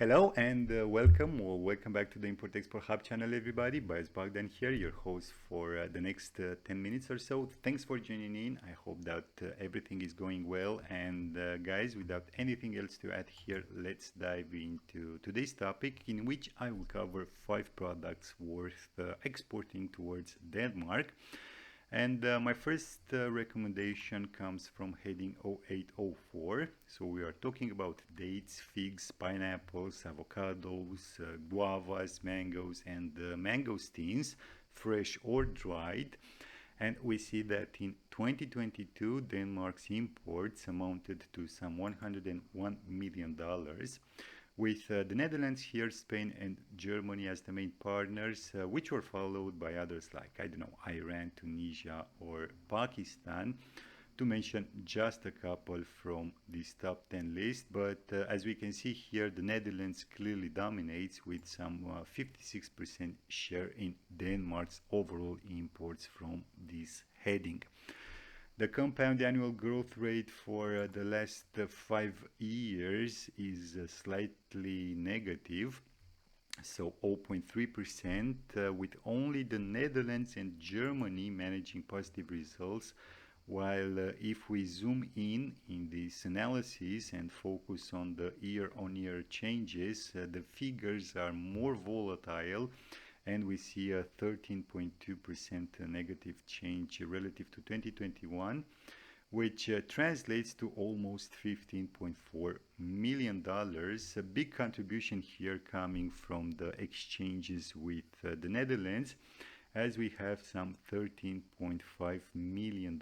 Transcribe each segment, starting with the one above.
Hello and welcome or welcome back to the Import Export Hub channel, everybody. Bias Bogdan here, your host for the next 10 minutes or so. Thanks for joining in. I hope that everything is going well. And guys, without anything else to add here, let's dive into today's topic, in which I will cover 5 products worth exporting towards Denmark. And my first recommendation comes from heading 0804. So we are talking about dates, figs, pineapples, avocados, guavas, mangoes, and mangosteens, fresh or dried. And we see that in 2022, Denmark's imports amounted to some $101 million, with the Netherlands here, Spain, and Germany as the main partners, which were followed by others like, I don't know, Iran, Tunisia, or Pakistan, to mention just a couple from this top 10 list. But as we can see here, the Netherlands clearly dominates with some 56% share in Denmark's overall imports from this heading. The compound annual growth rate for the last 5 years is slightly negative, so 0.3%, with only the Netherlands and Germany managing positive results. While if we zoom in this analysis and focus on the year-on-year changes, the figures are more volatile, and we see a 13.2% negative change relative to 2021, which translates to almost $15.4 million. A big contribution here coming from the exchanges with the Netherlands, as we have some $13.5 million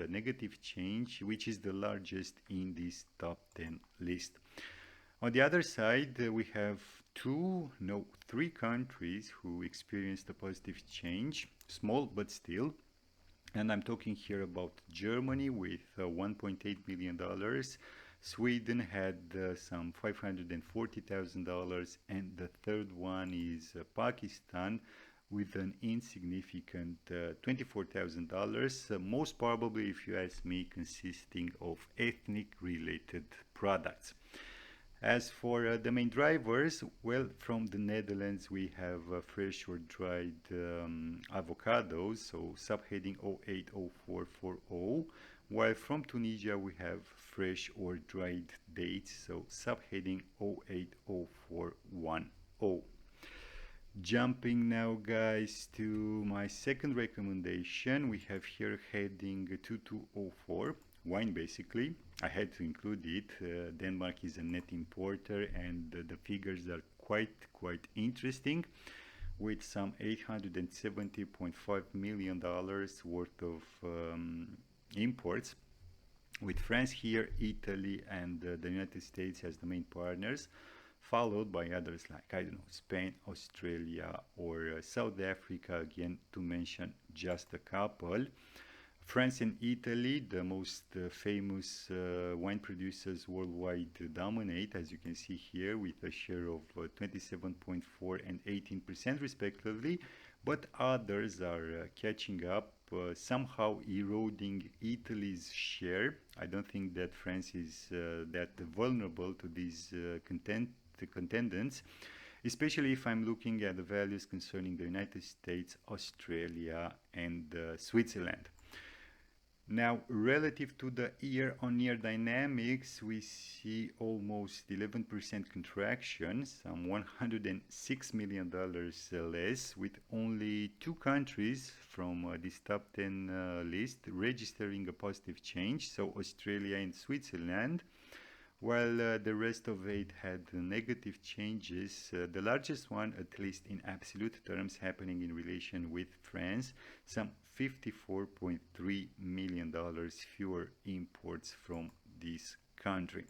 negative change, which is the largest in this top 10 list. On the other side, we have three countries who experienced a positive change, small but still. And I'm talking here about Germany with $1.8 million. Sweden had some $540,000. And the third one is Pakistan with an insignificant $24,000, most probably, if you ask me, consisting of ethnic related products. As for the main drivers, well, from the Netherlands we have fresh or dried avocados, so subheading 080440, while from Tunisia we have fresh or dried dates, so subheading 080410. Jumping now, guys, to my second recommendation, we have here heading 2204, wine basically. I had to include it. Denmark is a net importer, and the figures are quite interesting, with some $870.5 million worth of imports, with France here, Italy, and the United States as the main partners, followed by others like, I don't know, Spain, Australia, or South Africa, again, to mention just a couple. France and Italy, the most famous wine producers worldwide, dominate, as you can see here, with a share of 27.4 and 18% respectively, but others are catching up, somehow eroding Italy's share. I don't think that France is that vulnerable to these contendants, especially if I'm looking at the values concerning the United States, Australia, and Switzerland. Now, relative to the year-on-year dynamics, we see almost 11% contraction, some $106 million less, with only 2 countries from this top 10 list registering a positive change, so Australia and Switzerland, while the rest of it had negative changes. The largest one, at least in absolute terms, happening in relation with France, some $54.3 million fewer imports from this country.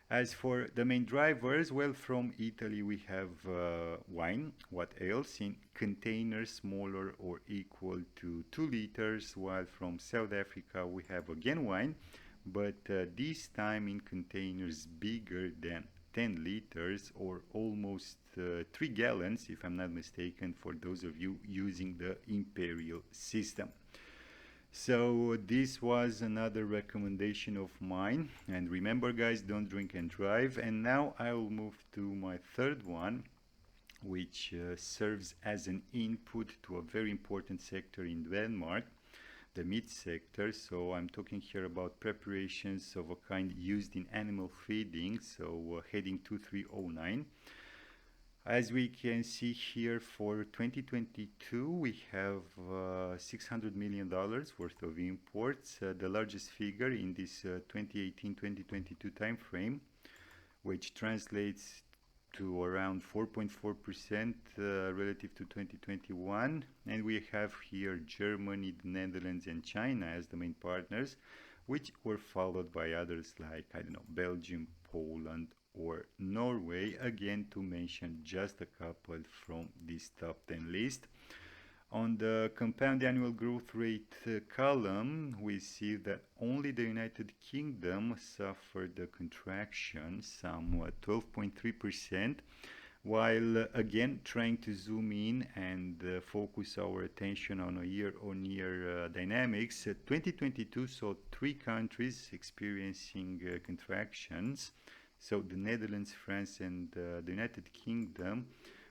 As for the main drivers, well, from Italy we have wine. What else? In containers smaller or equal to 2 liters, while from South Africa we have again wine, but this time in containers bigger than 10 liters, or almost 3 gallons, if I'm not mistaken, for those of you using the imperial system. So this was another recommendation of mine. And remember, guys, don't drink and drive. And now I will move to my third one, which serves as an input to a very important sector in Denmark, the meat sector. So I'm talking here about preparations of a kind used in animal feeding. So heading 2309. As we can see here, for 2022, we have $600 million worth of imports, the largest figure in this 2018-2022 time frame, which translates to around 4.4% relative to 2021. And we have here Germany, the Netherlands, and China as the main partners, which were followed by others like, I don't know, Belgium, Poland, or Norway, again to mention just a couple from this top 10 list. On the compound annual growth rate column, we see that only the United Kingdom suffered a contraction, somewhat 12.3%, while again trying to zoom in and focus our attention on a year-on-year dynamics. 2022 saw three countries experiencing contractions, so the Netherlands, France, and the United Kingdom,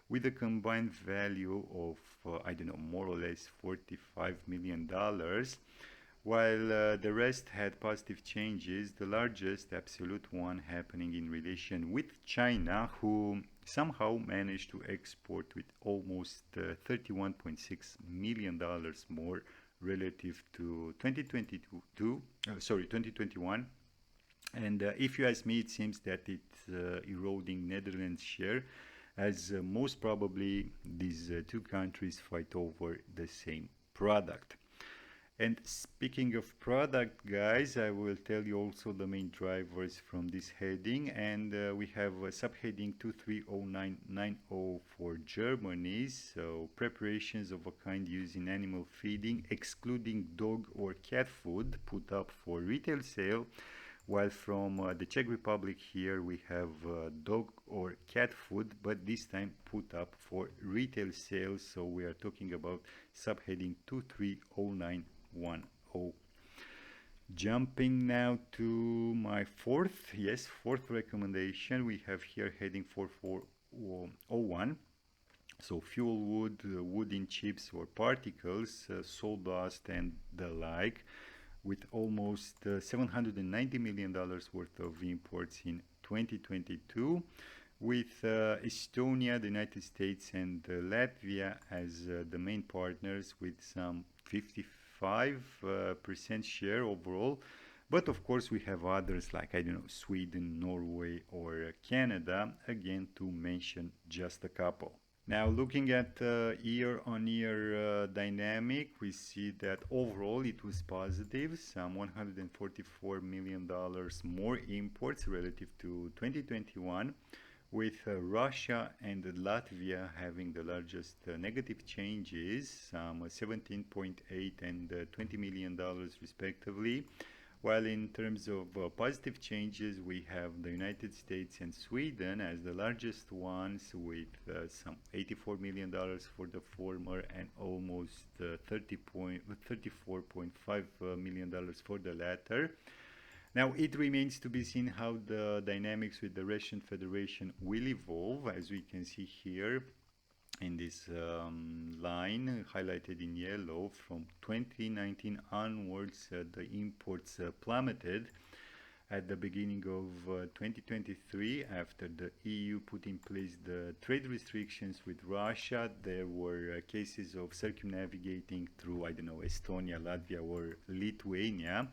with a combined value of, I don't know, more or less $45 million, while the rest had positive changes, the largest absolute one happening in relation with China, who somehow managed to export with almost $31.6 million more relative to 2021. And if you ask me, it seems that it's eroding Netherlands' share, as most probably these two countries fight over the same product. And speaking of product, guys, I will tell you also the main drivers from this heading. And we have a subheading 230990 for Germany. So preparations of a kind used in animal feeding, excluding dog or cat food, put up for retail sale. While from the Czech Republic here we have dog or cat food, but this time put up for retail sales. So we are talking about subheading 230910. Jumping now to my fourth recommendation, we have here heading 4401. So fuel wood, wooden chips or particles, sawdust and the like, with almost $790 million worth of imports in 2022, with Estonia, the United States, and Latvia as the main partners with some 55% share overall. But of course, we have others like, I don't know, Sweden, Norway, or Canada, again to mention just a couple. Now, looking at year-on-year dynamic, we see that overall it was positive, some $144 million more imports relative to 2021, with Russia and Latvia having the largest negative changes, some 17.8 and $20 million respectively. While in terms of positive changes, we have the United States and Sweden as the largest ones, with some $84 million for the former and almost $34.5 million for the latter. Now, it remains to be seen how the dynamics with the Russian Federation will evolve, as we can see here in this line highlighted in yellow. From 2019 onwards, the imports plummeted. At the beginning of 2023, after the EU put in place the trade restrictions with Russia, there were cases of circumnavigating through, I don't know, Estonia, Latvia, or Lithuania.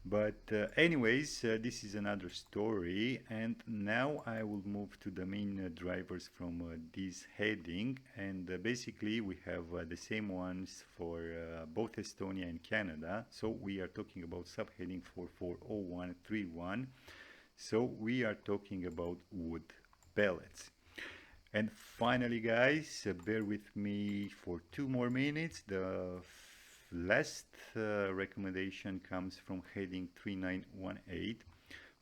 But anyways, this is another story, and now I will move to the main drivers from this heading. And basically we have the same ones for both Estonia and Canada. So we are talking about subheading 440131. So we are talking about wood pellets. And finally, guys, bear with me for 2 more minutes. The last recommendation comes from heading 3918,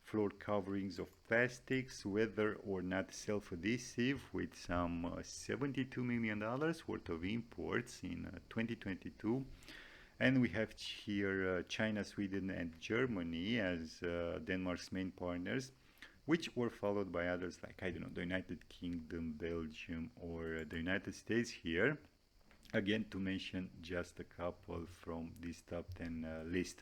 floor coverings of plastics, whether or not self-adhesive, with some $72 million worth of imports in 2022. And we have here China, Sweden, and Germany as Denmark's main partners, which were followed by others like, I don't know, the United Kingdom, Belgium, or the United States here. Again, to mention just a couple from this top 10 list.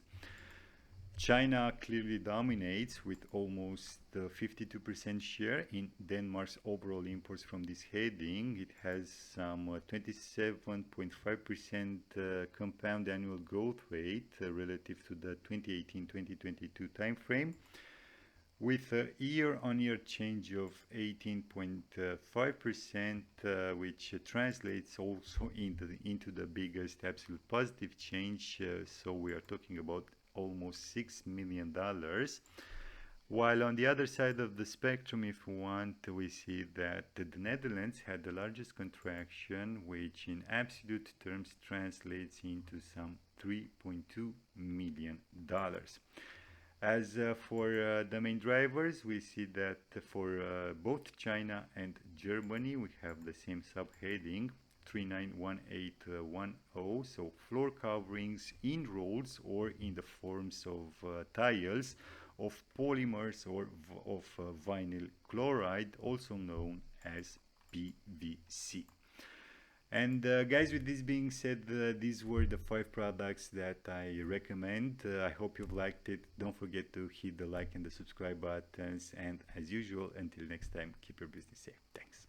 China clearly dominates with almost 52% share in Denmark's overall imports from this heading. It has some 27.5% compound annual growth rate relative to the 2018-2022 timeframe, with a year-on-year change of 18.5%, which translates also into the biggest absolute positive change. So we are talking about almost $6 million. While on the other side of the spectrum, if we want, we see that the Netherlands had the largest contraction, which in absolute terms translates into some $3.2 million. As for the main drivers, we see that for both China and Germany, we have the same subheading, 391810, so floor coverings in rolls or in the forms of tiles of polymers or of vinyl chloride, also known as PVC. And guys, with this being said, these were the 5 products that I recommend. I hope you've liked it. Don't forget to hit the like and the subscribe buttons. And as usual, until next time, keep your business safe. Thanks.